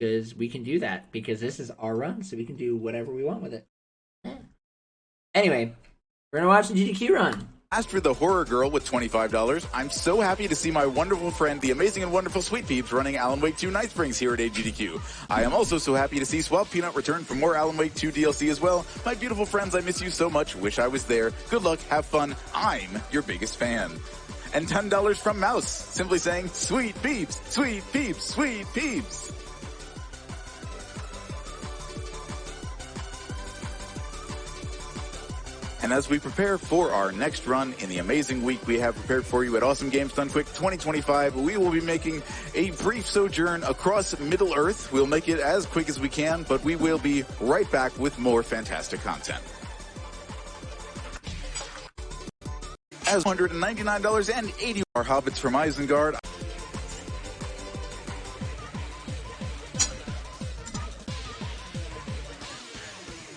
because we can do that because this is our run, so we can do whatever we want with it. Yeah. Anyway, we're gonna watch the GDQ run. As for the horror girl with $25, I'm so happy to see my wonderful friend, the amazing and wonderful Sweet Peeps, running Alan Wake 2 Night Springs here at AGDQ. I am also so happy to see Swab Peanut return for more Alan Wake 2 DLC as well. My beautiful friends, I miss you so much. Wish I was there. Good luck. Have fun. I'm your biggest fan. And $10 from Mouse, simply saying, Sweet Peeps, Sweet Peeps, Sweet Peeps. And as we prepare for our next run in the amazing week we have prepared for you at Awesome Games Done Quick 2025, we will be making a brief sojourn across Middle-earth. We'll make it as quick as we can, but we will be right back with more fantastic content. As $199.80 are Hobbits from Isengard.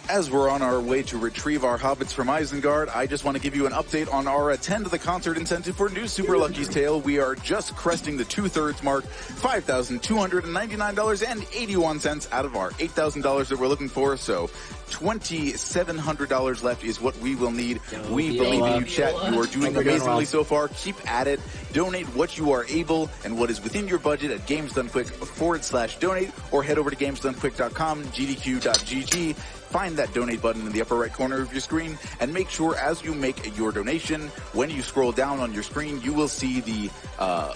As we're on our way to retrieve our Hobbits from Isengard, I just want to give you an update on our Attend the Concert incentive for New Super Lucky's Tale. We are just cresting the 2/3 mark, $5,299.81 out of our $8,000 that we're looking for. So $2,700 left is what we will need. We believe in you, chat. You are doing amazingly so far. Keep at it. Donate what you are able and what is within your budget at GamesDoneQuick/donate, or head over to GamesDoneQuick.com, GDQ.gg. Find that donate button in the upper right corner of your screen, and make sure as you make your donation, when you scroll down on your screen, you will see the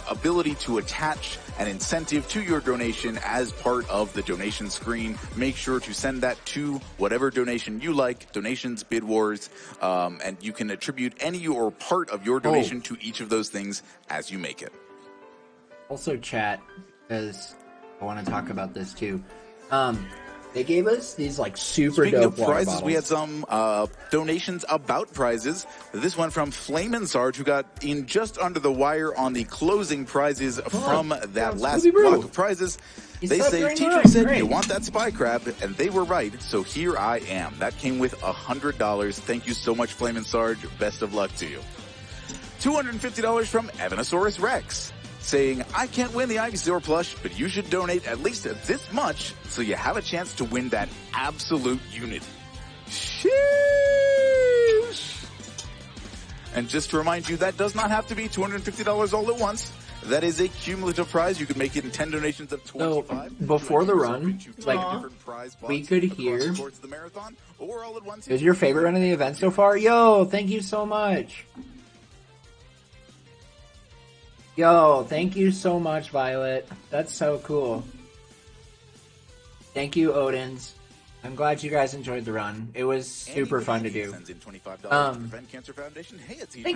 ability to attach an incentive to your donation as part of the donation screen. Make sure to send that to whatever donation you like, donations, bid wars, and you can attribute any or part of your donation to each of those things as you make it. Also chat, because I want to talk about this too. They gave us these like super Speaking dope of prizes, bottles. we had some donations about prizes. This one from Flamin' Sarge, who got in just under the wire on the closing prizes from that last block of prizes. They say, teacher said you want that spy crab, and they were right, so here I am. That came with $100. Thank you so much, Flamin' Sarge. Best of luck to you. $250 from Evanosaurus Rex, saying, I can't win the Ivysaur plush, but you should donate at least this much so you have a chance to win that absolute unit. Sheesh! And just to remind you, that does not have to be $250 all at once. That is a cumulative prize. You can make it in 10 donations of 25. So, before the run, like, we could hear... It was your favorite run of the event so far? Yo, thank you so much. Yo, thank you so much, Violet. That's so cool. Thank you, Odins. I'm glad you guys enjoyed the run. It was super fun to do. Thank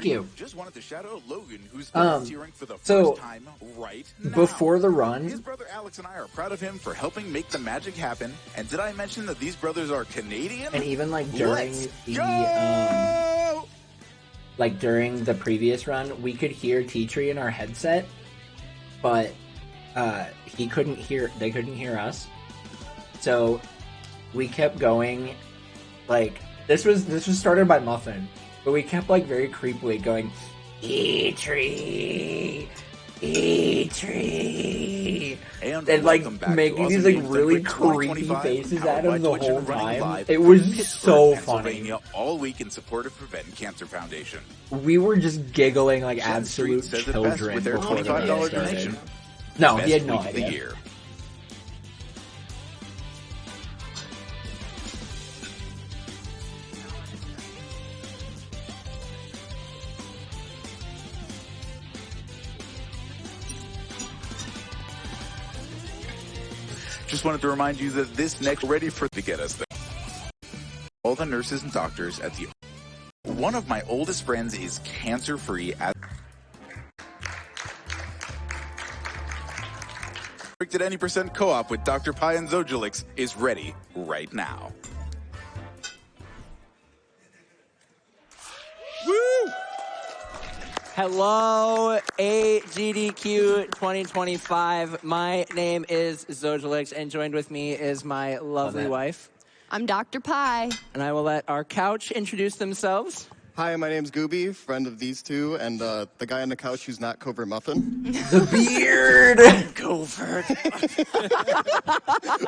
you. Just wanted to shout out Logan, who's volunteering for the first time right now. Before the run, his brother Alex and I are proud of him for helping make the magic happen. And did I mention that these brothers are Canadian? And even like during during the previous run, we could hear Tea Tree in our headset, but they couldn't hear us. So we kept going, like, this was started by Muffin, but we kept like very creepily going, Tea Tree, Tea Tree, and like making these like really creepy faces at him the whole time. It was so funny. All week in support of Prevent Cancer Foundation. We were just giggling like absolute children with their before the $25 started. donation. No, he had no idea. Year. Just wanted to remind you that this next ready for to get us there. All the nurses and doctors at the one of my oldest friends is cancer free at restricted any percent co-op with Dr. Pi and Zojulix is ready right now. Woo! Hello, AGDQ 2025. My name is Zojulix, and joined with me is my lovely wife. I'm Dr. Pi. And I will let our couch introduce themselves. Hi, my name's Gooby, friend of these two, and the guy on the couch who's not Covert Muffin. The beard! Covert.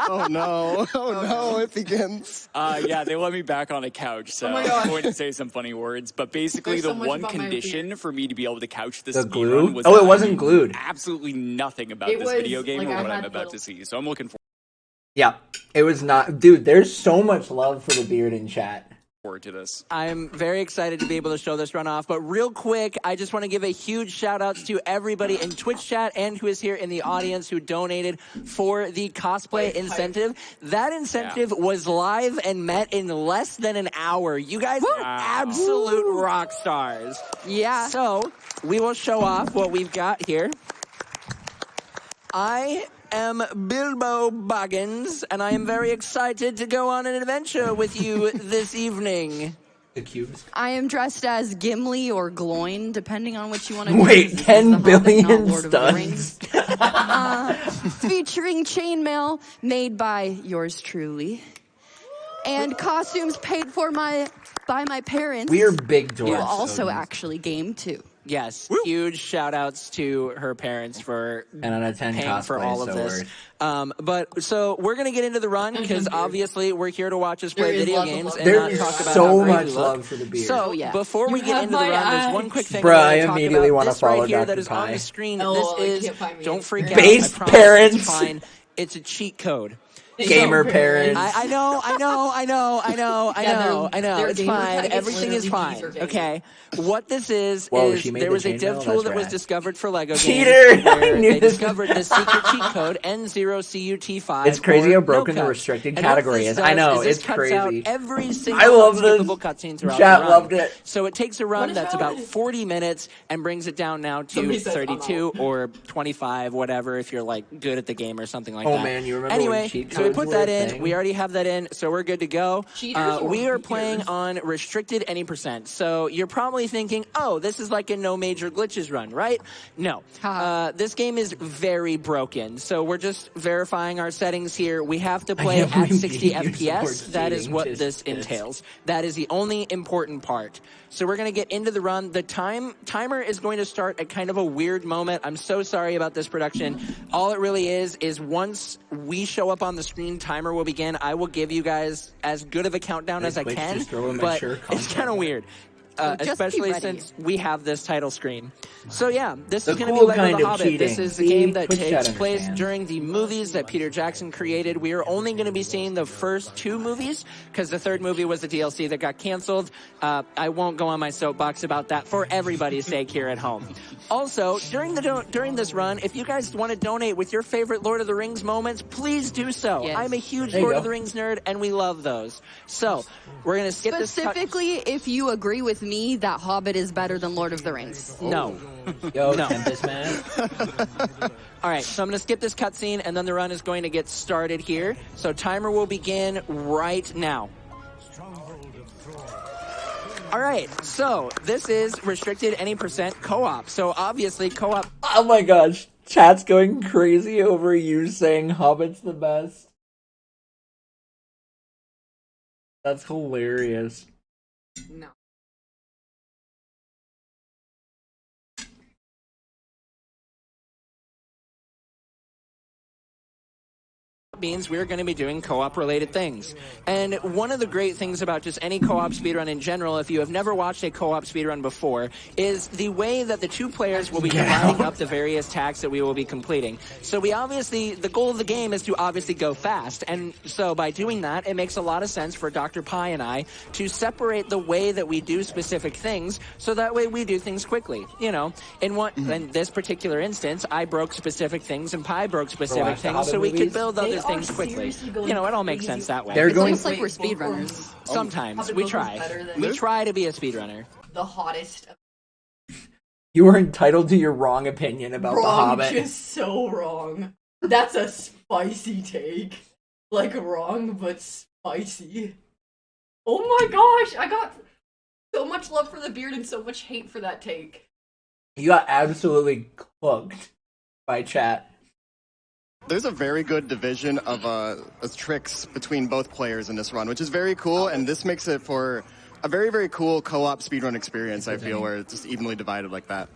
Oh no, it begins. Yeah, they let me back on a couch, so I'm going to say some funny words. But basically, the one condition for me to be able to couch this speedrun was it wasn't glued. Absolutely nothing about this video game or what I'm about to see. So I'm looking Yeah, it was not. Dude, there's so much love for the beard in chat. forward to this. I'm very excited to be able to show this run off, but real quick, I just want to give a huge shout outs to everybody in Twitch chat and who is here in the audience who donated for the cosplay incentive. That incentive was live and met in less than an hour. You guys are absolute rock stars. Yeah. So we will show off what we've got here. I am Bilbo Baggins, and I am very excited to go on an adventure with you this evening. The cubes. I am dressed as Gimli or Gloin, depending on which you want to Wait, choose. 10 billion studs. Featuring chainmail made by yours truly. And costumes paid for by my parents. We are big who doors. also actually game too. Yes, huge shout outs to her parents for and on a 10 paying for all of so this. But so we're going to get into the run because obviously we're here to watch us play video games and not talk about so how great much we love look. for the beard. So before we get into the run, there's one quick thing Bruh, I I want to immediately talk want about. to This right follow here Dr. that is on Pie. the screen. Oh, this is, don't freak out. Base I promise parents. It's fine. It's a cheat code. Gamer parents. I know. It's fine. Everything is fine. Okay. What this is there was a dev tool that was discovered for Lego Cheater! games where I knew they this. discovered the secret cheat code N0CUT5. It's crazy how or broken no the cut. restricted And what category this is. I does know, this it's cuts out crazy. every single I love this. unskippable cutscene throughout Chat the run. loved it. So it takes a run that's about 40 minutes and brings it down now to 32 or 25, whatever, if you're like good at the game or something like that. Oh man, you remember Anyway, when cheat so we codes put were that a in. thing? We already have that in, so we're good to go. We are playing cheaters? on restricted any percent. So you're probably thinking, oh, this is like a no major glitches run, right? No. This game is very broken. So we're just verifying our settings here. We have to play can't at believe 60 you FPS. support That is cheating, what just this entails. That is the only important part. So we're going to get into the run. The timer is going to start at kind of a weird moment. I'm so sorry about this production. All it really is once we show up on the screen, timer will begin. I will give you guys as good of a countdown as I Twitch can, just throw in but mature it's content. kind of weird. just be Especially ready. since we have this title screen. So yeah, this The is going to cool be Lego kind the of Hobbit. This cheating. is the See, game that Twitch chat takes place understands. during the movies that Peter Jackson created. We are only going to be seeing the first two movies because the third movie was a DLC that got canceled. I won't go on my soapbox about that for everybody's sake here at home. Also, during this run, if you guys want to donate with your favorite Lord of the Rings moments, please do so. Yes. I'm a huge There you Lord go. of the Rings nerd, and we love those. So we're going to skip this. Specifically, if you agree with me that Hobbit is better than Lord of the Rings. No. Yo, No. Tempest man. All right, so I'm going to skip this cutscene, and then the run is going to get started here. So timer will begin right now. All right, so this is restricted any percent co-op. So obviously co-op. Oh my gosh, chat's going crazy over you saying Hobbit's the best. That's hilarious. No. Means we're going to be doing co-op related things. And one of the great things about just any co-op speedrun in general, if you have never watched a co-op speedrun before, is the way that the two players will be dividing up the various tasks that we will be completing. So the goal of the game is to obviously go fast. And so by doing that, it makes a lot of sense for Dr. Pie and I to separate the way that we do specific things so that way we do things quickly. You know, in this particular instance, I broke specific things and Pie broke specific Watch the things Hobbit so we could movies. build other things quickly. You know, it all makes sense that way. They're It's going. almost like we're speedrunners. Sometimes Hobbit we book try. is better than- We try to be a speedrunner. The hottest. You are entitled to your wrong opinion about the Wrong, Hobbit. just so wrong. That's a spicy take. Like wrong, but spicy. Oh my gosh, I got so much love for the beard and so much hate for that take. You got absolutely cooked by chat. There's a very good division of tricks between both players in this run, which is very cool, and this makes it for a very, very cool co-op speedrun experience, I feel, where it's just evenly divided like that.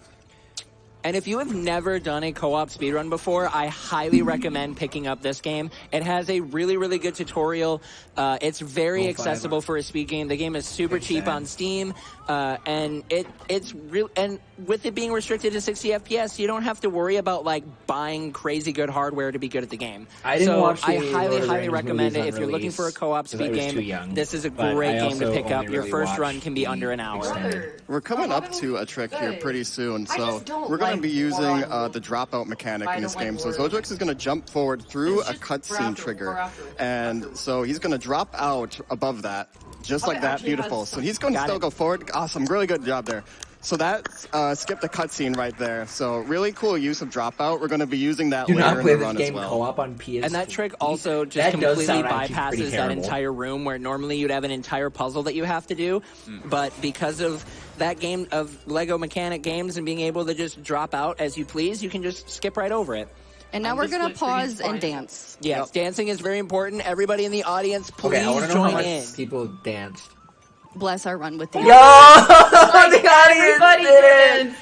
And if you have never done a co-op speedrun before, I highly recommend picking up this game. It has a really, really good tutorial. It's very accessible for a speed game. The game is super cheap on Steam, and it's real. And with it being restricted to 60 FPS, you don't have to worry about like buying crazy good hardware to be good at the game. I didn't watch the I highly, Lord of the highly Rings recommend it movies if you're on looking for a co-op release, 'cause I speed was game. too young, This is a but great I game to also pick up. only Your really first run watched can be the under an hour. extended. We're coming up to a trick here pretty soon, I so just don't we're going like to be using Warlock. the dropout mechanic I in this don't like game. So Warlock. Zojix is going to jump forward through It's a just cutscene for trigger, after. and so he's going to drop out above that, just like that. actually Beautiful. has So he's going to Got still it. go forward. Awesome, really good job there. So that skipped a cutscene right there. So really cool use of dropout. We're going to be using that Do later not in play the this run game as well. co-op on PS. And that trick also just That does completely sound actually bypasses pretty that terrible. entire room where normally you'd have an entire puzzle that you have to do. But because of that game of Lego mechanic games and being able to just drop out as you please, you can just skip right over it. And now And we're the going to split screen pause is and fine. dance. Yes, dancing is very important. Everybody in the audience, please Okay, I want to know how join much in. people danced. Bless our run with Yo, dance. the audience Everybody did it. dance.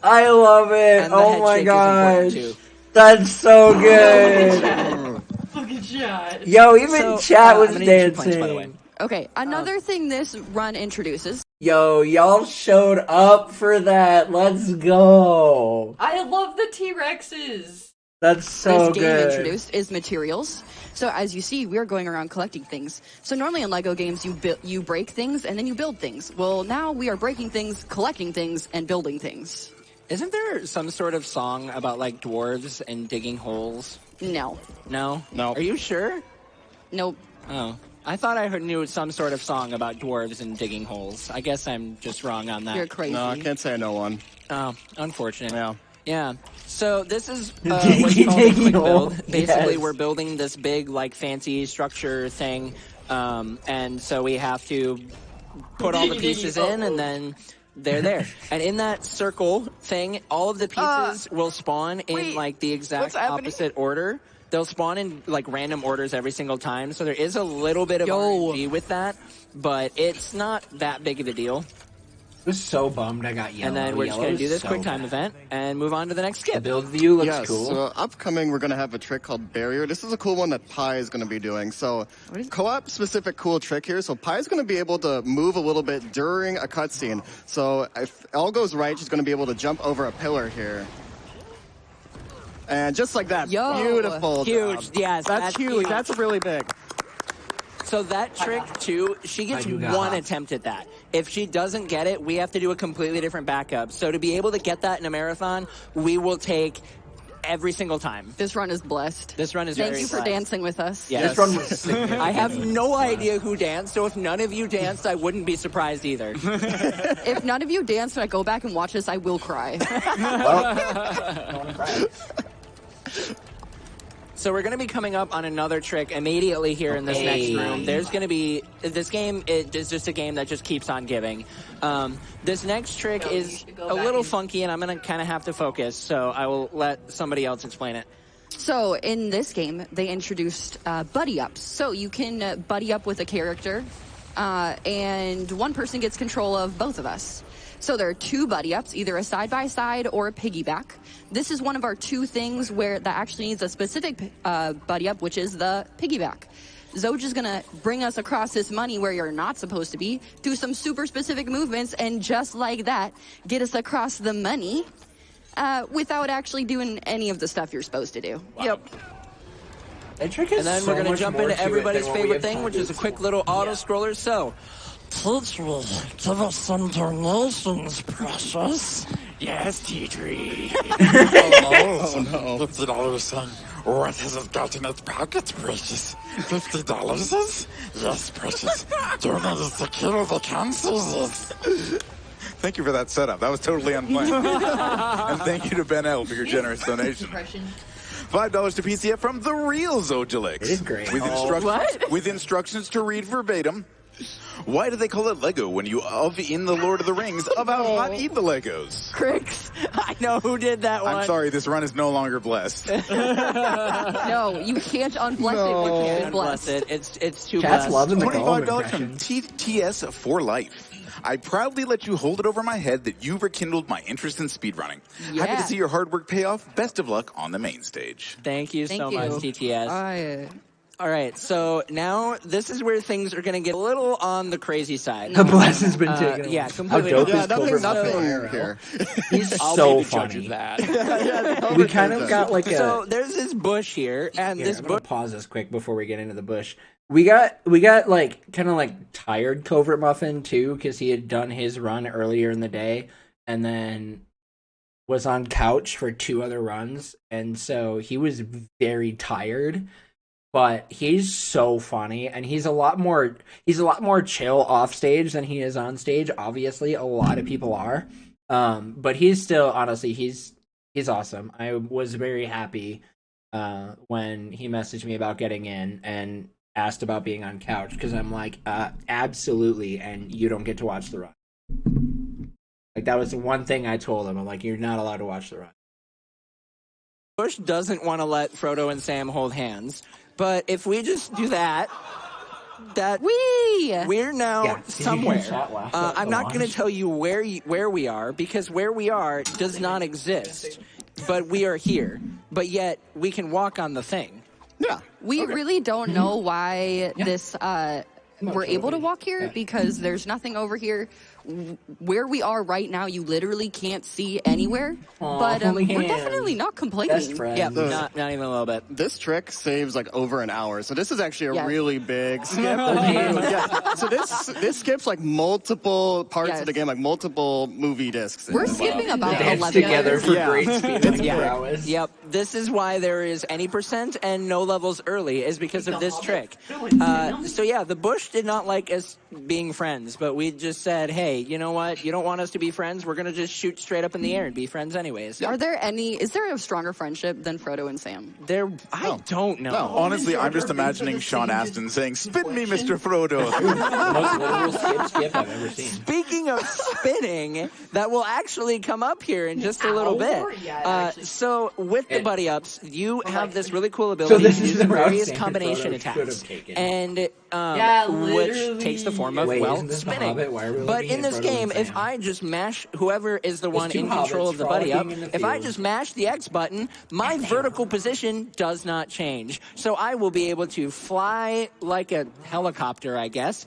I love it. And the Oh head my shake is important, gosh, too. that's so good. Look at chat. Yo, even So, chat I'm was gonna use your points, by the way. dancing. Okay, another thing this run introduces. Yo, y'all showed up for that. Let's go. I love the T-Rexes. That's so This game good. introduced is materials. So as you see, we're going around collecting things. So normally in Lego games, you break things and then you build things. Well, now we are breaking things, collecting things, and building things. Isn't there some sort of song about like dwarves and digging holes? No. No? No. Are you sure? Nope. Oh. I thought I knew some sort of song about dwarves and digging holes. I guess I'm just wrong on that. You're crazy. No, I can't say I know one. Oh, unfortunate. Yeah. Yeah. So this is what's called a quick build. Yes. Basically, we're building this big, like, fancy structure thing, and so we have to put all the pieces in, and then they're there. And in that circle thing, all of the pieces will spawn in wait, like the exact what's happening? opposite order. They'll spawn in like random orders every single time. So there is a little bit of RNG with that, but it's not that big of a deal. I was so bummed I got yellow. And then we're just Yellow going to do is this so quick time bad. event and move on to the next The skip. build view looks Yes, cool. so upcoming, we're going to have a trick called Barrier. This is a cool one that Pi is going to be doing. So co-op specific cool trick here. So Pi is going to be able to move a little bit during a cutscene. So if all goes right, she's going to be able to jump over a pillar here. And just like that, Yo. beautiful Huge, job. yes, That's huge. huge. That's really big. So that trick, too, she gets I do got one hot. attempt at that. If she doesn't get it, we have to do a completely different backup. So to be able to get that in a marathon, we will take every single time. This run is blessed. This run is Thank very you for blessed. dancing with us. Yes. This run was sick. I have no idea who danced, so if none of you danced, I wouldn't be surprised either. If none of you dance when I go back and watch this, I will cry. So we're going to be coming up on another trick immediately here in this next room. There's going to be, this game it is just a game that just keeps on giving. This next trick So you is should go a back little and- funky, and I'm going to kind of have to focus, so I will let somebody else explain it. So in this game, they introduced buddy ups. So you can buddy up with a character, and one person gets control of both of us. So there are two buddy ups, either a side-by-side or a piggyback. This is one of our two things where that actually needs a specific buddy up, which is the piggyback. Zoj is gonna bring us across this money where you're not supposed to be, do some super specific movements, and just like that, get us across the money without actually doing any of the stuff you're supposed to do. Yep. That trick is And then so we're going to much jump more into to it everybody's than what we favorite have thing, time which to is a quick little auto-scroller. So, Teach me, give us some donations, precious. Yes, T-Tree. Oh no. $50 son. What has it got in its pockets, precious? $50? Yes, precious. Donate is the cure of the cancers. Thank you for that setup. That was totally unplanned. And thank you to Ben L for your generous donation. Impression. $5 to PCF from the real Zojilix. It is great. With instructions to read verbatim. Why do they call it Lego when you in the Lord of the Rings about not eat the Legos? Cricks, I know who did that one. I'm sorry, this run is no longer blessed. No, you can't unbless it. You can't Bless it. It's too Chat's blessed. loving the Gollum $25 from impression. TS for life. I proudly let you hold it over my head that you've rekindled my interest in speedrunning. Happy Yeah. to see your hard work pay off. Best of luck on the main stage. Thank you so much, TTS. I, All right, so now this is where things are going to get a little on the crazy side. The blessing's been taken. Yeah, away. completely. How dope Yeah, is Cobra nothing IRL? here. He's I'll so be the judge funny. of that. We kind of got like a. So there's this bush here, and Here, this I'm gonna bush. pause this quick before we get into the bush. We got like kind of like tired Covert Muffin too, because he had done his run earlier in the day and then was on couch for 2 other runs, and so he was very tired. But he's so funny, and he's a lot more chill off stage than he is on stage. Obviously, a lot of people are, but he's still honestly he's awesome. I was very happy when he messaged me about getting in and asked about being on couch, because I'm like, absolutely, and you don't get to watch the run. Like, that was the one thing I told him. I'm like, you're not allowed to watch the run. Bush doesn't want to let Frodo and Sam hold hands, but if we just do that, we're now Yeah, somewhere. chat last I'm not going to tell you where we are, because where we are does not exist. But we are here. But yet we can walk on the thing. Yeah. we really don't know why this we're able to walk here, because there's nothing over here. Where we are right now, you literally can't see anywhere. But we're definitely not complaining. Best friend. Yeah, not even a little bit. This trick saves like over an hour, so this is actually a Yes. really big skip. Yeah. So this skips like multiple parts of the game, like multiple movie discs. We're skipping about Dance 11 together for Yeah. great speed prowess. Yep, this is why there is any percent and no levels early, is because of this trick. So yeah, the Bush did not like us being friends, but we just said, hey, you know what? You don't want us to be friends? We're going to just shoot straight up in the air and be friends anyways. Is there a stronger friendship than Frodo and Sam? I don't know. No, honestly, I'm just imagining Sean Astin saying, "Spin me, Mr. Frodo." Most literal skip I've ever seen. Speaking of spinning, that will actually come up here in just a little bit. So with the buddy ups, you have this really cool ability this to is do the some route various Sam combination Frodo should have attacks, taken. and which takes the form of Wait, isn't this The spinning. Hobbit? Why are we But looking in at this Frodo game, and if Sam? I just mash whoever is the one 2 in control hobbits of the buddy up, frolicking in the if I field. just mash the X button, my vertical position does not change. So I will be able to fly like a helicopter, I guess,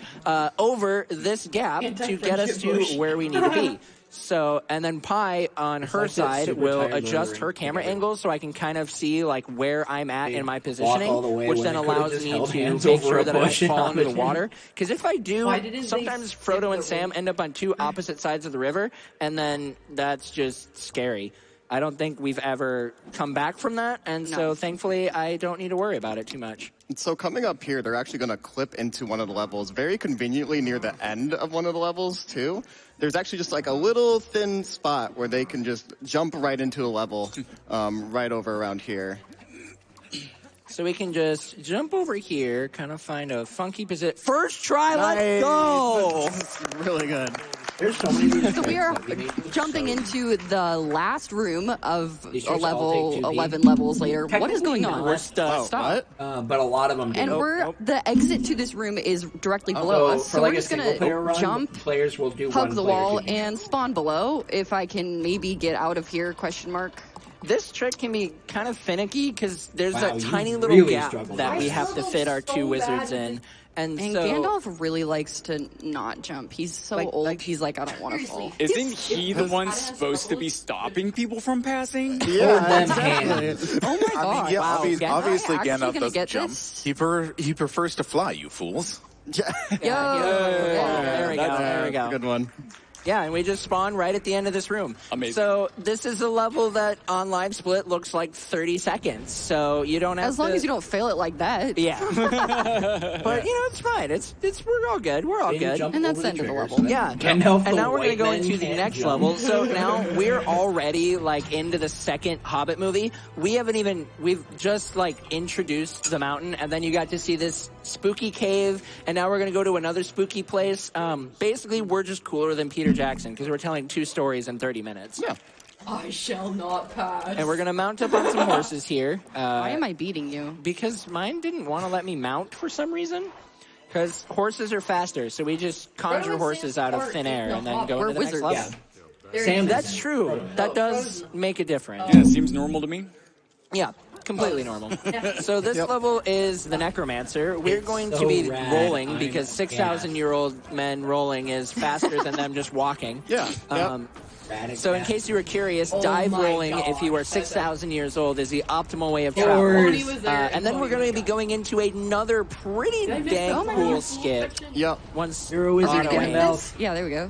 over this gap to get us to where we need to be. So, and then Pi on her like that side super will tired adjust Lord her ring camera together. angle so I can kind of see like where I'm at in my positioning, all the way which when then they could've allows just me held to hands make over sure a that I don't bush and fall into the hop in. water. Because if I do, Why didn't they sometimes skip Frodo the and Sam ring? end up on 2 opposite sides of the river, and then that's just scary. I don't think we've ever come back from that, and so thankfully I don't need to worry about it too much. So coming up here, they're actually going to clip into one of the levels, very conveniently near the end of one of the levels, too. There's actually just like a little thin spot where they can just jump right into a level right over around here. So we can just jump over here, kind of find a funky position. First try, let's go! That's really good. There's so many of these So we are tricks that we need. jumping into the last room of These a tricks all level take 2B. 11 levels later. What is going on? We're stuck. Stop. But a lot of them do. And the exit to this room is directly below us. For So like we're a just single gonna player run, jump, players will do hug one the player wall, team. and spawn below. If I can maybe get out of here? Question mark. This trick can be kind of finicky because there's Wow, a you tiny little really gap struggled that with we that. have to fit our 2 wizards bad. in. And And so Gandalf really likes to not jump. He's so old. He's like, I don't want to fall. Isn't he the one supposed to be stopping people from passing? Yeah, exactly. Oh my god! I mean, yeah, wow. obviously Am I actually Gandalf gonna doesn't get jump. this? He prefers to fly, you fools. Yo, there we go. There we That's go. a good one. Yeah, and we just spawn right at the end of this room. Amazing. So this is a level that on live split looks like 30 seconds. So you don't have As long as you don't fail it like that. Yeah. But, you know, it's fine. We're all good. We're all good. And that's the end of the level. Yeah. And now we're going to go into the next level. So now we're already, like, into the second Hobbit movie. We've just, like, introduced the mountain, and then you got to see this spooky cave, and now we're going to go to another spooky place. Basically, we're just cooler than Peter Jackson because we're telling 2 stories in 30 minutes. Yeah. I shall not pass. And we're going to mount up on some horses here. Why am I beating you? Because mine didn't want to let me mount for some reason. Because horses are faster, so we just conjure horses out of thin air and then go into the next level. Yeah. Sam, That's true. That does make a difference. Yeah, it seems normal to me. Yeah, completely normal. So this level is the Necromancer. We're going to be rolling because 6,000-year-old men rolling is faster than them just walking. Yeah. So in case you were curious, dive rolling, if you are 6,000 years old, is the optimal way of travel. And then we're going to be going into another pretty dang cool skip. Yep. Once You're a wizard, Annabelle. Yeah, there we go.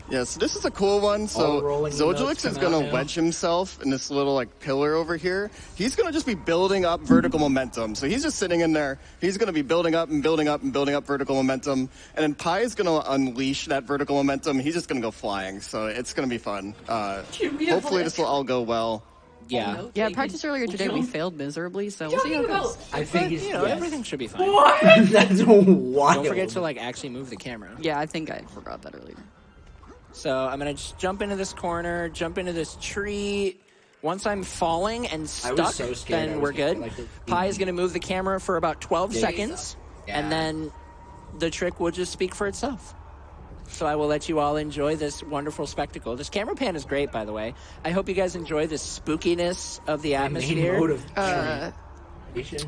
Yeah, so this is a cool one. So Zojulix is going to wedge himself in this little like pillar over here. He's going to just be building up vertical momentum. So he's just sitting in there. He's going to be building up and building up and building up vertical momentum. And then Pi is going to unleash that vertical momentum. He's just going to go flying. So it's going to be fun. Hopefully this will all go well. Yeah. Yeah, practice earlier today we failed miserably, so we'll see how it goes. I think everything should be fine. That's wild. Don't forget to like actually move the camera. Yeah, I think I forgot that earlier. So I'm going to just jump into this corner, jump into this tree. Once I'm falling and stuck, then we're good. Pi is going to move the camera for about 12 seconds, and then the trick will just speak for itself. So I will let you all enjoy this wonderful spectacle. This camera pan is great, by the way. I hope you guys enjoy the spookiness of the atmosphere.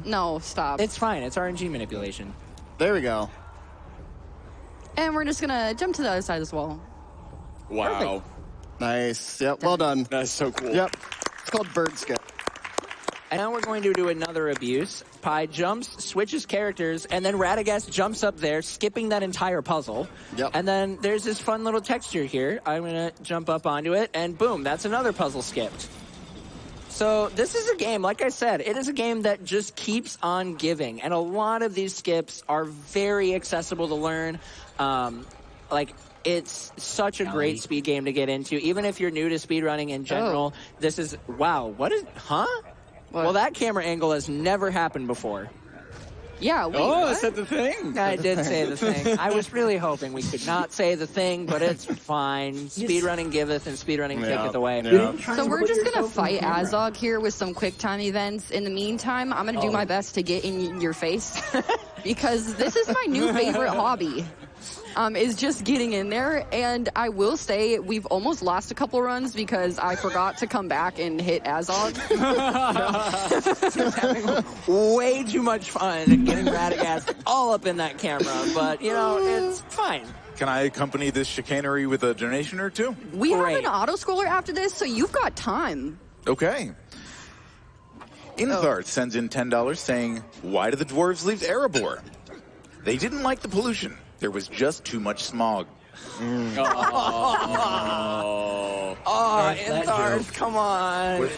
No, stop. It's fine. It's RNG manipulation. There we go. And we're just going to jump to the other side as well. Wow. Perfect. Nice. Yep, well done. That's so cool. Yep. It's called bird skip. And now we're going to do another abuse. Pi jumps, switches characters, and then Radagast jumps up there, skipping that entire puzzle. Yep. And then there's this fun little texture here. I'm going to jump up onto it, and boom, that's another puzzle skipped. So this is a game, like I said, it is a game that just keeps on giving. And a lot of these skips are very accessible to learn. It's such a great speed game to get into. Even if you're new to speedrunning in general, this is, wow, what is, huh? Well, that camera angle has never happened before. Yeah, wait, I said the thing. I did say the thing. I was really hoping we could not say the thing, but it's fine. Speedrunning giveth and speedrunning taketh away. Yeah. So we're just going to fight Azog here with some quick time events. In the meantime, I'm going to do my best to get in your face because this is my new favorite hobby. Is just getting in there, and I will say we've almost lost a couple runs because I forgot to come back and hit Azog. Having way too much fun getting Radagast all up in that camera, but, you know, it's fine. Can I accompany this chicanery with a donation or two? We have an auto-scroller after this, so you've got time. Okay. Intharth sends in $10 saying, "Why do the dwarves leave Erebor? They didn't like the pollution. There was just too much smog." Intharth, come on.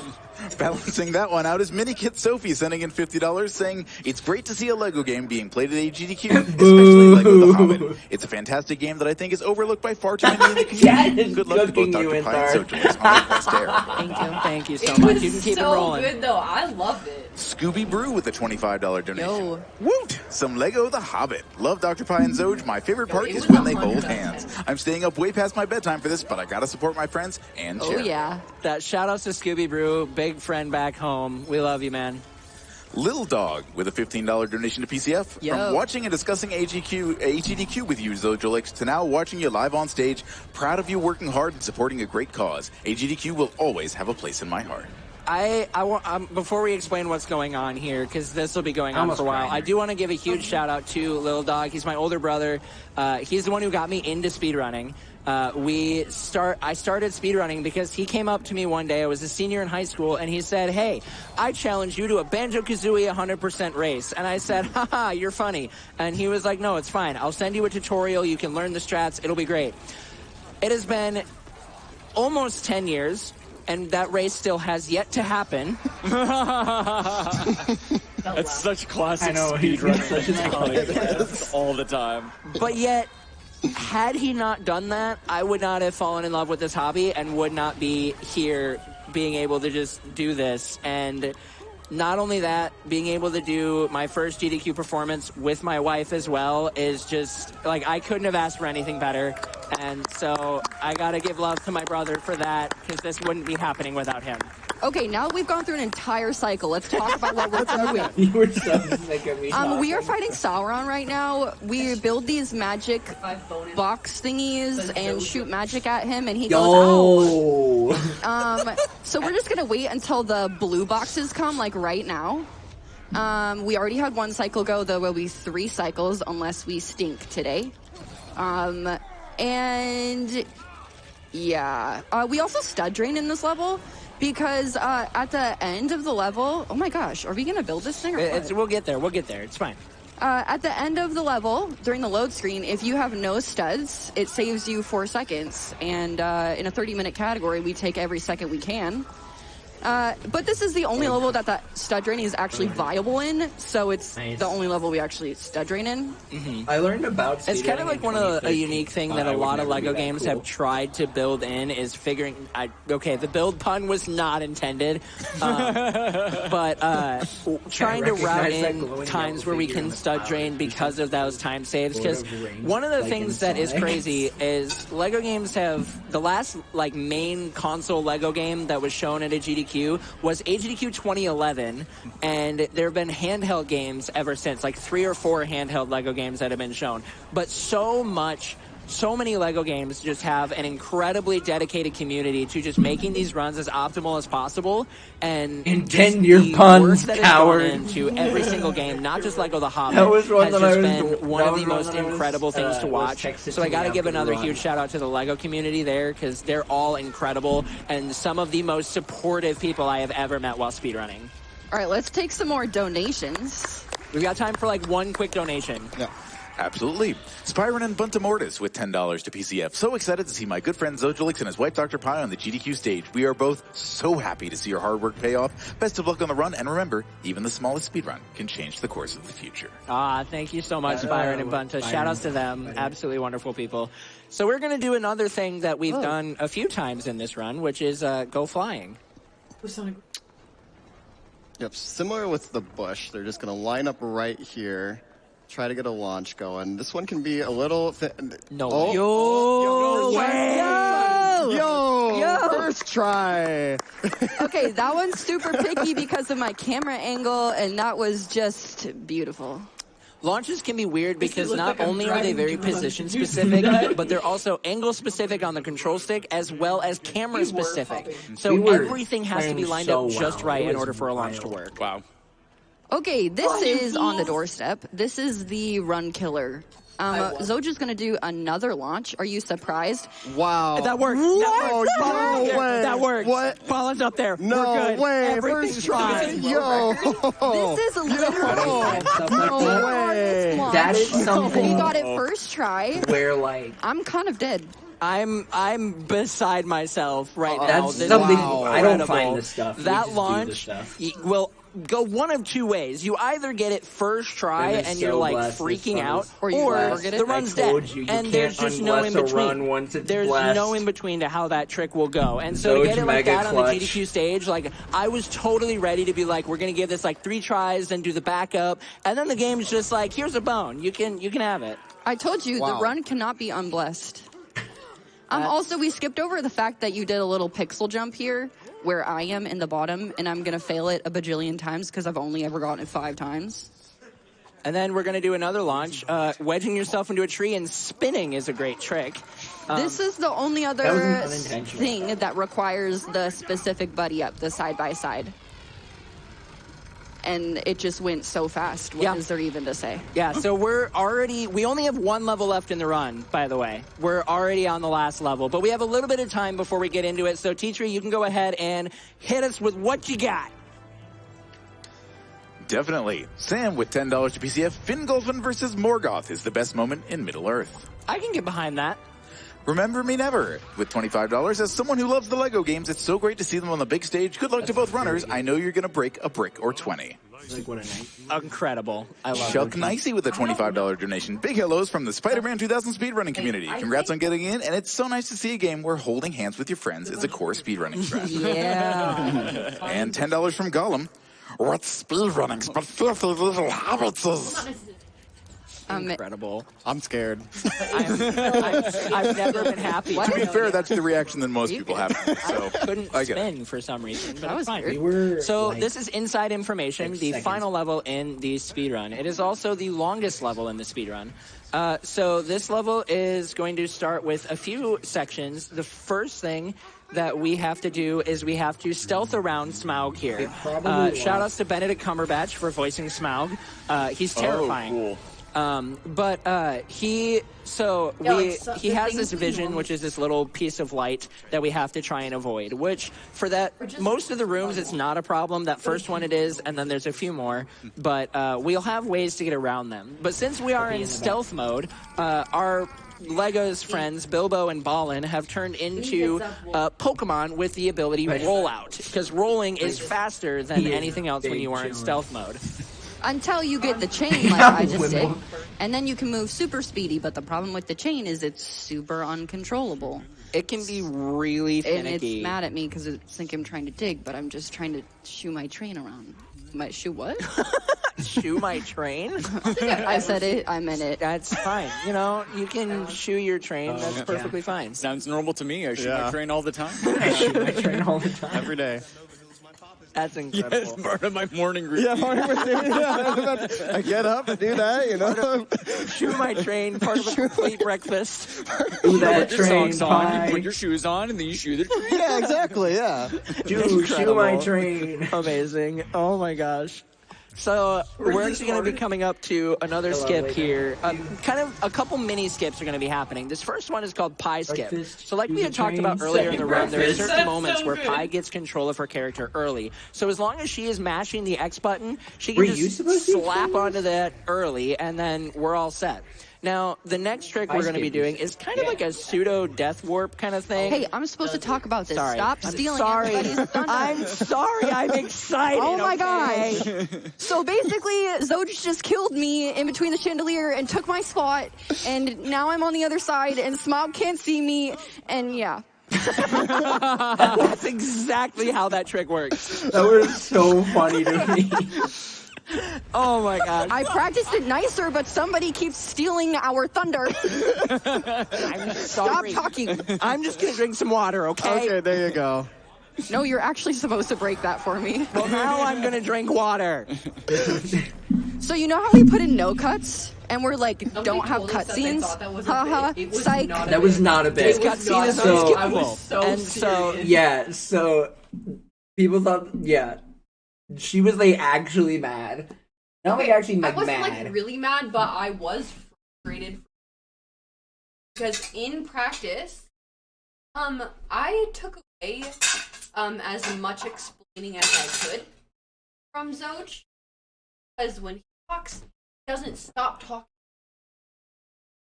Balancing that one out is Minikit Sophie sending in $50 saying, "It's great to see a Lego game being played at AGDQ, especially Lego The Hobbit. It's a fantastic game that I think is overlooked by far too many in the community. Good luck to both Dr. Pi and Sojourns on the best air." Thank you so much. You can keep it rolling. Good though, I love it. Scooby Brew with a $25 donation. Yo. Woot! Some Lego The Hobbit. Love Dr. Pi and Zoj. My favorite part is when they hold hands. I'm staying up way past my bedtime for this, but I gotta support my friends and share. Oh, yeah. That shout outs to Scooby Brew, big friend back home. We love you, man. Little Dog with a $15 donation to PCF. Yo. From watching and discussing AGDQ with you, Zojolix, to now watching you live on stage. Proud of you working hard and supporting a great cause. AGDQ will always have a place in my heart. I want before we explain what's going on here, because this will be going on for a while, I do want to give a huge shout out to Little Dog. He's my older brother. He's the one who got me into speedrunning. I started speedrunning because he came up to me one day. I was a senior in high school, and he said, "Hey, I challenge you to a Banjo-Kazooie 100% race." And I said, "Haha, you're funny." And he was like, "No, it's fine. I'll send you a tutorial. You can learn the strats. It'll be great." It has been almost 10 years, and that race still has yet to happen. That's such classic I know, speedrun. such an all the time. But yet, had he not done that, I would not have fallen in love with this hobby and would not be here being able to just do this. And not only that, being able to do my first GDQ performance with my wife as well is just, like, I couldn't have asked for anything better. And so I gotta give love to my brother for that, because this wouldn't be happening without him. Okay, now that we've gone through an entire cycle, let's talk about what we're doing. You were so sick of me. We are fighting Sauron right now. We build these magic box thingies and shoot magic at him, and he goes out. So we're just gonna wait until the blue boxes come, like right now. We already had one cycle go. There will be 3 cycles unless we stink today. And yeah, we also stud drain in this level. Because at the end of the level, oh my gosh, are we gonna build this thing? Or what? We'll get there. We'll get there. It's fine. At the end of the level, during the load screen, if you have no studs, it saves you 4 seconds. And in a 30-minute category, we take every second we can. But this is the only level that stud draining is actually viable in, so it's the only level we actually stud drain in. I learned about it's kind of like a unique thing that a lot of LEGO games have tried to build in is figuring. Okay, the build pun was not intended, but trying to route in times where we can stud drain because of those time saves. Because one of the things that is crazy is LEGO games have the last main console LEGO game that was shown at a GDQ was GDQ 2011, and there have been handheld games ever since, like 3 or 4 handheld LEGO games that have been shown. But so many LEGO games just have an incredibly dedicated community to just making these runs as optimal as possible. And intend your puns, coward. Into every single game, not just LEGO The Hobbit, that was one has just been one of the most incredible things to watch. So I got to give another huge shout out to the LEGO community there, because they're all incredible and some of the most supportive people I have ever met while speedrunning. All right, let's take some more donations. We've got time for one quick donation. Yeah. Absolutely. Spyron and Buntamortis with $10 to PCF. So excited to see my good friend Zojalix and his wife Dr. Pie on the GDQ stage. We are both so happy to see your hard work pay off. Best of luck on the run, and remember, even the smallest speedrun can change the course of the future. Thank you so much, Spyron and Bunta. Shout outs to them. Absolutely wonderful people. So we're going to do another thing that we've done a few times in this run, which is go flying. Yep, similar with the bush. They're just going to line up right here. Try to get a launch going. This one can be a little... No. Yo! First try! Okay, that one's super picky because of my camera angle, and that was just beautiful. Launches can be weird because not only are they very position specific, but they're also angle specific on the control stick as well as camera specific. So everything has to be lined up just right in order for a launch to work. Wow. Okay, this is on the doorstep. This is the run killer. Zoja's gonna do another launch. Are you surprised? Wow. That worked. No way. That worked. What? Ballon's up there. No We're good. way. Everything's First try. Yo. This is literally No way. That is something. We got it first try. Where I'm kind of dead. I'm beside myself right now. That's something I don't find this stuff. That launch will go one of 2 ways. You either get it first try and you're freaking out, or the run's dead. And there's just no in between. There's no in between to how that trick will go. And so to get it like that on the GDQ stage, I was totally ready to be like, we're gonna give this 3 tries, then do the backup, and then the game's just like, here's a bone. You can have it. I told you the run cannot be unblessed. Also, we skipped over the fact that you did a little pixel jump here, where I am in the bottom, and I'm going to fail it a bajillion times because I've only ever gotten it 5 times. And then we're going to do another launch. Wedging yourself into a tree and spinning is a great trick. This is the only other thing that requires the specific buddy up, the side-by-side. And it just went so fast. What is there even to say? Yeah, so we only have 1 level left in the run, by the way. We're already on the last level, but we have a little bit of time before we get into it. So, Teacher, you can go ahead and hit us with what you got. Definitely. Sam with $10 to PCF. Fingolfin versus Morgoth is the best moment in Middle-earth. I can get behind that. Remember me never with $25. As someone who loves the Lego games, it's so great to see them on the big stage. Good luck to both runners. I know you're going to break a brick or 20. Like what a night. Incredible. I love Chuck it. Nicey with a $25 donation. Big hellos from the Spider-Man 2000 speedrunning community. Congrats on getting in, and it's so nice to see a game where holding hands with your friends is a core speedrunning strat. Yeah. And $10 from Gollum. What's speedrunning's but filthy little habits is? Incredible. I'm scared. I've never been happy. To be fair, that's the reaction that most people have. So Couldn't I get it. spin for some reason, but That it's was fine. weird. So like, this is inside information, 6 the seconds. final level in the speedrun. It is also the longest level in the speedrun. So this level is going to start with a few sections. The first thing that we have to do is we have to stealth around Smaug here. Shout outs to Benedict Cumberbatch for voicing Smaug. He's terrifying. Oh, cool. He has this vision, which is this little piece of light that we have to try and avoid, which for that, most of the rooms, it's not a problem. That first one it is, and then there's a few more, but we'll have ways to get around them. But since we are in stealth mode, our Lego's friends, Bilbo and Ballin, have turned into Pokemon with the ability Roll Out, because rolling is faster than anything else when you are in stealth mode. Until you get the chain like I just did. And then you can move super speedy, but the problem with the chain is it's super uncontrollable. It can be really And finicky. it's mad at me because it's like I'm trying to dig, but I'm just trying to shoo my train around. My shoe what? Shoo my train? I said it, I meant it. That's fine. You know, you can shoo your train. That's perfectly fine. Sounds normal to me. I shoot my train all the time. I shoot my train all the time. Every day. That's incredible. It's part of my morning routine. Yeah, morning routine. I get up and do that, you know. Shoo my train, part of a complete breakfast. Do that Put your train socks on, pie. you put your shoes on, and then you shoot the train. Yeah, exactly, yeah. Dude, shoot my train. Amazing. Oh my gosh. So we're actually going to be coming up to another skip here. Kind of a couple mini skips are going to be happening. This first one is called Pie Skip. Breakfast, So like we had talked train, about earlier in the run, there are breakfast. certain moments where Pie gets control of her character early. So as long as she is mashing the X button, she can Were you just supposed to slap do onto that early, and then we're all set. Now, the next trick we're going to be doing is kind of like a pseudo death warp kind of thing. Hey, I'm supposed to talk about this. Sorry. Stop I'm stealing sorry. everybody's thunder. I'm sorry. I'm excited. Oh my okay? gosh. So basically, Zoj just killed me in between the chandelier and took my spot, and now I'm on the other side, and Smaug can't see me, and yeah. That's exactly how that trick works. That was so funny to me. Oh my gosh. I practiced it nicer, but somebody keeps stealing our thunder. I'm Stop sorry. talking. I'm just going to drink some water, okay? Okay, there you go. No, you're actually supposed to break that for me. Well, now I'm going to drink water. So you know how we put in no cuts? And we're like, Somebody don't have told us that they cutscenes? thought that was a Haha, bit. It was psych. not a That was not a bit. It This was cutscene not is a bit. so- I was unskippable. so And so, serious. Yeah, so people thought, she was like actually mad. Not like actually I like wasn't mad. like really mad, but I was frustrated because in practice, I took away as much explaining as I could from Zoj, because when he talks, he doesn't stop talking.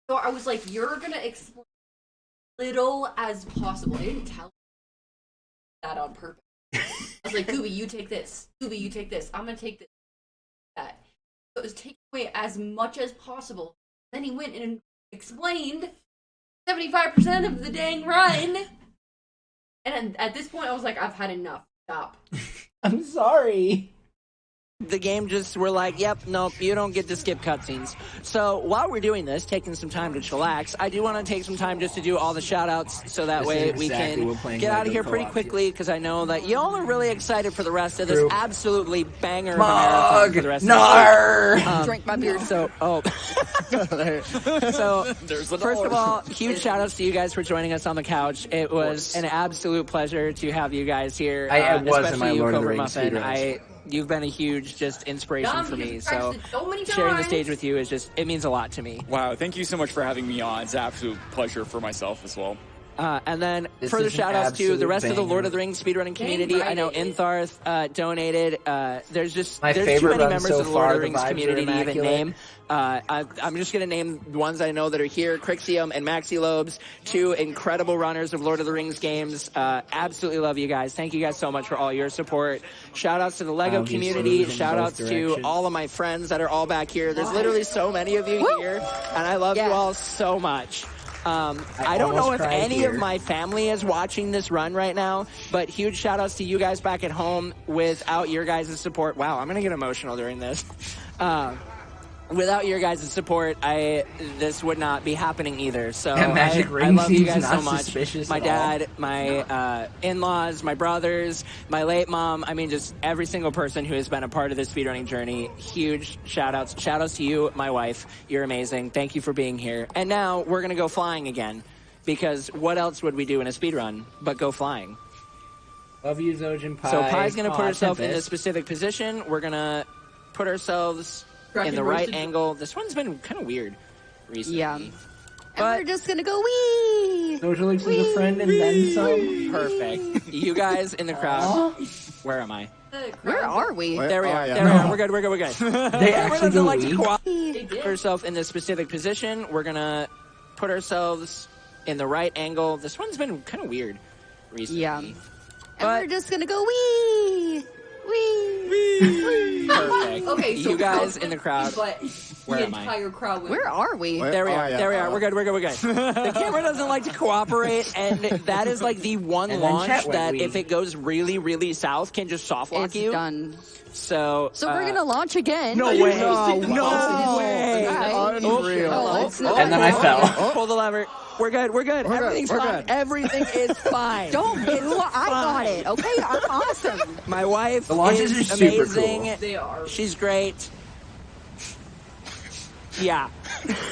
So I was like, "You're gonna explain little as possible." I didn't tell him that on purpose. I was like, "Gooby, you take this. Gooby, you take this. I'm gonna take this." That. So it was taking away as much as possible. Then he went and explained 75% of the dang run. And at this point, I was like, I've had enough. Stop. I'm sorry. the game just were like, yep, nope, you don't get to skip cutscenes. So while we're doing this, taking some time to chillax, I do want to take some time just to do all the shout-outs so that way we can get out of here pretty quickly, because I know that y'all are really excited for the rest of this absolutely banger of a marathon for the rest of the Drink my beer. So, first of all, huge shout-outs to you guys for joining us on the couch. It was an absolute pleasure to have you guys here, I was in my especially you, Lord of the Cobra Rings Muffin. speedruns. You've been a huge just inspiration for me. So many sharing the times. stage with you is just, it means a lot to me. Wow, thank you so much for having me on. It's an absolute pleasure for myself as well. And then This further is an shout-outs to the absolute rest of the banger. Lord of the Rings speedrunning community. I know Intharth donated. There's too favorite many run members so of the Lord far, of the the Rings vibes are community to even immaculate. name. I'm just going to name the ones I know that are here. Crixium and Maxi Lobes, two incredible runners of Lord of the Rings games. Absolutely love you guys. Thank you guys so much for all your support. Shout-outs to the LEGO community. Shout-outs to all of my friends that are all back here. There's literally so many of you here, and I love you all so much. I don't know if any of my family is watching this run right now, but huge shout outs to you guys back at home. Without your guys' support, wow, I'm going to get emotional during this. Without your guys' support, this would not be happening either. So I love you guys so much. My dad, my in-laws, my brothers, my late mom. I mean, just every single person who has been a part of this speedrunning journey. Huge shout-outs. Shout-outs to you, my wife. You're amazing. Thank you for being here. And now we're going to go flying again, because what else would we do in a speedrun but go flying? Love you, Zojin Pi. So Pi's going to put herself in a specific position. We're going to put ourselves in the right angle. This one's been kind of weird recently. Yeah. But we're just gonna go wee. Zojin looks like a friend and then some. Perfect. You guys in the crowd. Where am I? Where are we? There we are. There we are. We're good. We're good. We're good. They actually do like to put herself in this specific position. We're gonna put ourselves in the right angle. This one's been kind of weird recently. Yeah. But we're just gonna go wee. Perfect. Okay, so you guys in the crowd. But Where the am I? entire crowd. Where are we? There we are. There we are. We're good. We're good. We're good. The camera doesn't like to cooperate, and that is like the one launch that, if it goes really, really south, can just soft lock It's you. done. So we're gonna launch again. No way. No way. Unreal. And then I fell. Pull the lever. We're good. We're good. Everything's We're fine. good. Everything is fine. Don't get I got it. Okay, I'm awesome. My wife The launches is are super amazing. cool. They are. She's great. Yeah.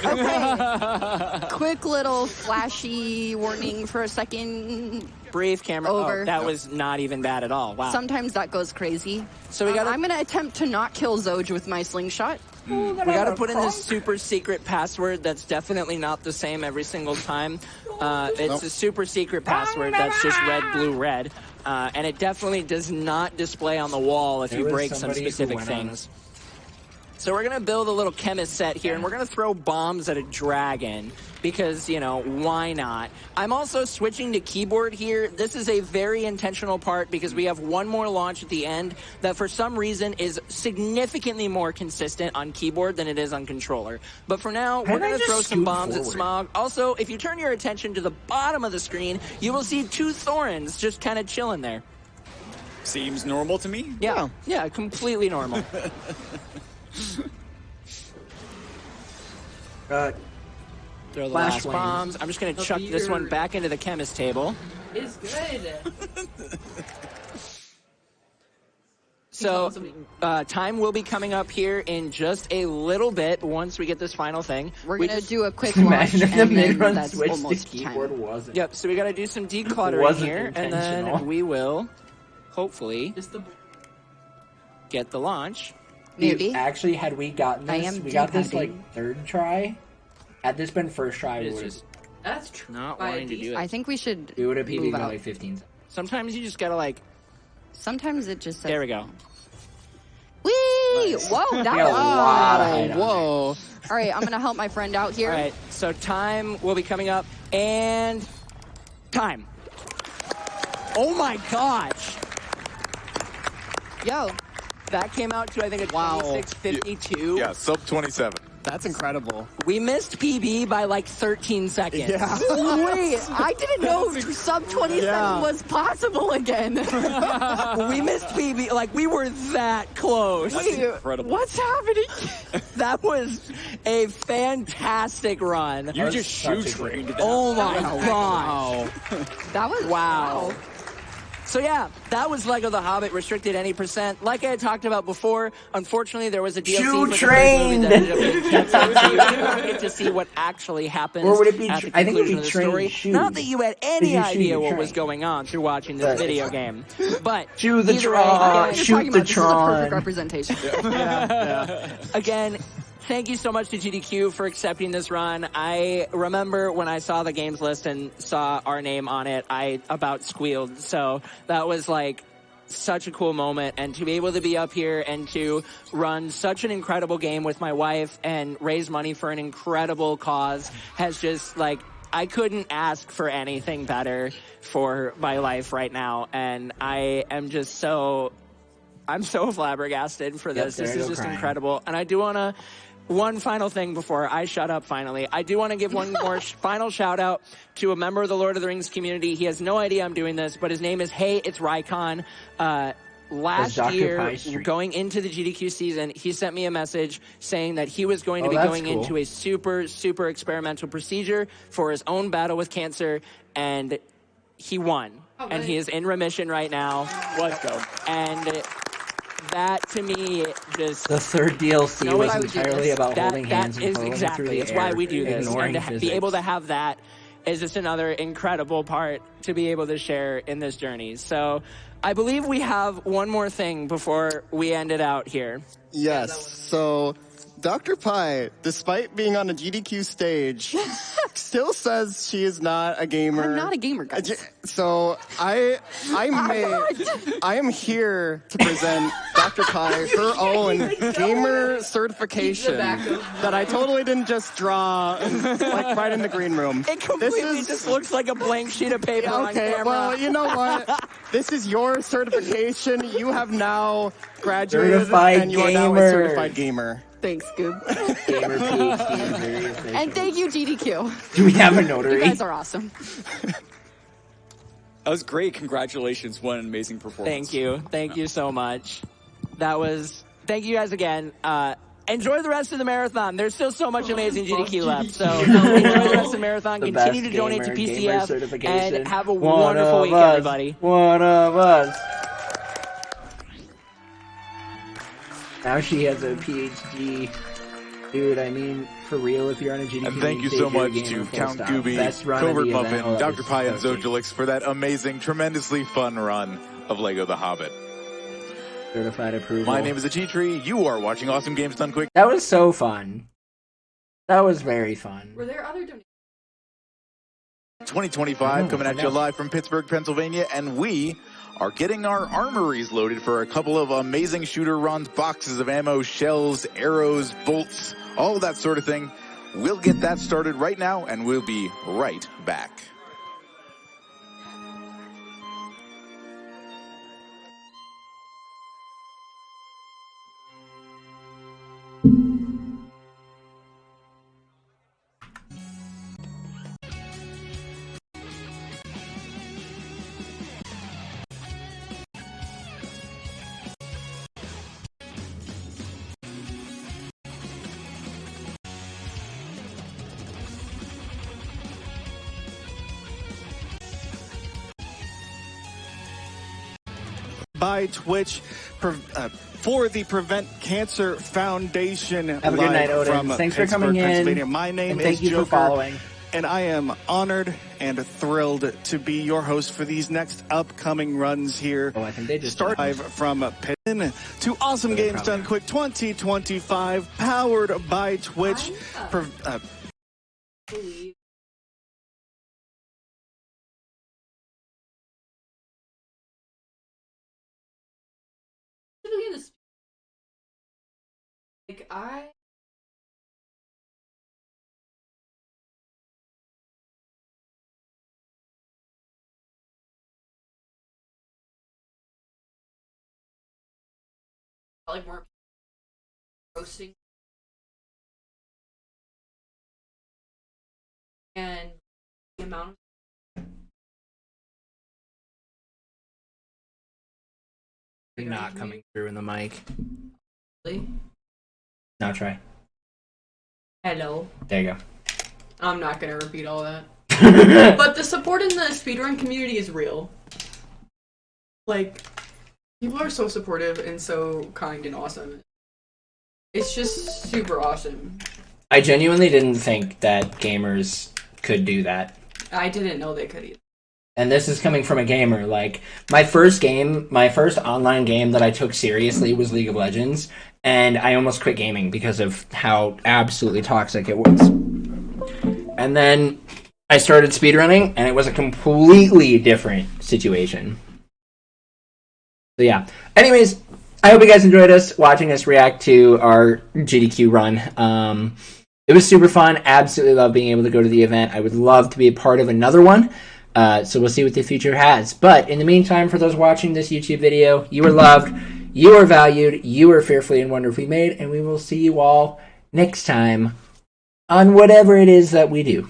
Okay. Quick little flashy warning for a second. Brief camera. Over. Oh, that was not even bad at all. Wow. Sometimes that goes crazy. So we got. I'm gonna attempt to not kill Zoj with my slingshot. We got to put in this super secret password that's definitely not the same every single time. It's a super secret password that's just red, blue, red. And it definitely does not display on the wall if you break some specific things. So we're going to build a little chemist set here, and we're going to throw bombs at a dragon because, you know, why not? I'm also switching to keyboard here. This is a very intentional part because we have one more launch at the end that for some reason is significantly more consistent on keyboard than it is on controller. But for now, we're going to throw some bombs at Smog. Also, if you turn your attention to the bottom of the screen, you will see two Thorns just kind of chilling there. Seems normal to me. Yeah, yeah, completely normal. Throw the last bombs. I'm just going to chuck this one back into the chemist table. It's good. So, time will be coming up here in just a little bit once we get this final thing. We're going to do a quick launch, Imagine if the and then mid-run that's switch to almost keyboard time. wasn't. Yep, so we got to do some decluttering here, and intentional. then we will, hopefully, get the launch. Maybe. Actually, had we gotten this, we got this like third try. Had this been first try, we would have. That's true. Not wanting to do it. I think we should We would have PB'd move in out. like 15 seconds. Sometimes you just got to like, Sometimes it just says... there we go. Whee! Whoa, that We got a lot of height on Whoa. All right, I'm going to help my friend out here. All right, so time will be coming up, and time. Oh my gosh. Yo. That came out to, I think, a 26:52. Yeah, sub 27. That's incredible. We missed PB by like 13 seconds. Yeah. Wait, I didn't know sub 27 was possible again. We missed PB. Like, we were that close. That's incredible. What's happening? That was a fantastic run. You just shoe trained that. Oh my gosh. That was... Wow. So yeah, that was Lego The Hobbit restricted any percent. Like I had talked about before, unfortunately there was a DLC Shoe for the trained! first movie that ended up being canceled, so you did not get to see what actually happens Or would it be at the I think it would conclusion be of the trained story. shoes. Not that you had any Did you shoot idea the what train? was going on through watching this But- video game. But Shoot the either way, Tron! again, Shoot the This is a perfect Tron! representation. again, thank you so much to GDQ for accepting this run. I remember when I saw the games list and saw our name on it, I about squealed. So that was like such a cool moment, and to be able to be up here and to run such an incredible game with my wife and raise money for an incredible cause has just like, I couldn't ask for anything better for my life right now. And I am just I'm so flabbergasted for this. This is just incredible. And I do want to, one final thing before I shut up finally. I do want to give one more final shout out to a member of the Lord of the Rings community. He has no idea I'm doing this, but his name is Hey, It's Rycon. Last year, going into the GDQ season, he sent me a message saying that he was going to be going into a super, super experimental procedure for his own battle with cancer, and he won. And he is in remission right now. Let's go. And that to me just the third DLC was entirely about holding hands and falling through the it's air, why we do this, and to be able to have that is just another incredible part to be able to share in this journey. So I believe we have one more thing before we end it out here. Yes. So Dr. Pie, despite being on a GDQ stage, still says she is not a gamer. I'm not a gamer, guys. So I am here to present Dr. Pie her own gamer certification that I totally didn't just draw like right in the green room. It completely just looks like a blank sheet of paper on camera. Well, you know what? This is your certification. You have now graduated certified and you are now a certified gamer. Thanks, Goob. Gamer PhD, very official. And thank you, GDQ. Do we have a notary? You guys are awesome. That was great. Congratulations. What an amazing performance. Thank you. Thank you so much. Thank you guys again. Enjoy the rest of the marathon. There's still so much amazing GDQ left. So enjoy the rest of the marathon. Continue to donate to PCF. And have a wonderful week, everybody. One of us. Now she has a PhD. Dude, I mean, for real, if you're on a GDQ and thank you so much to Count Gooby, Covert Muffin, Dr. Pie, and Zojulix for that amazing, tremendously fun run of LEGO The Hobbit. Certified approval. My name is Achitri. You are watching Awesome Games Done Quick. That was so fun. That was very fun. Were there other donations? 2025 coming at you live from Pittsburgh, Pennsylvania, and we are getting our armories loaded for a couple of amazing shooter runs, boxes of ammo, shells, arrows, bolts, all of that sort of thing. We'll get that started right now, and we'll be right back. By Twitch for the Prevent Cancer Foundation. Have a good night, Odin. Thanks for coming in. My name is Joker, for following. And I am honored and thrilled to be your host for these next upcoming runs here. Oh, I think they just start live from Penn to Awesome Games Done Quick 2025, powered by Twitch. Like I like more roasting and the amount of not coming through in the mic. really? Now try. Hello. There you go. I'm not gonna repeat all that. But the support in the speedrun community is real. Like, people are so supportive and so kind and awesome. It's just super awesome. I genuinely didn't think that gamers could do that. I didn't know they could either. And this is coming from a gamer. Like, my first online game that I took seriously was League of Legends, and I almost quit gaming because of how absolutely toxic it was. And then I started speedrunning, and it was a completely different situation. So yeah. Anyways, I hope you guys enjoyed watching us react to our GDQ run. It was super fun. Absolutely love being able to go to the event. I would love to be a part of another one. So we'll see what the future has. But in the meantime, for those watching this YouTube video, you are loved, you are valued, you are fearfully and wonderfully made, and we will see you all next time on whatever it is that we do.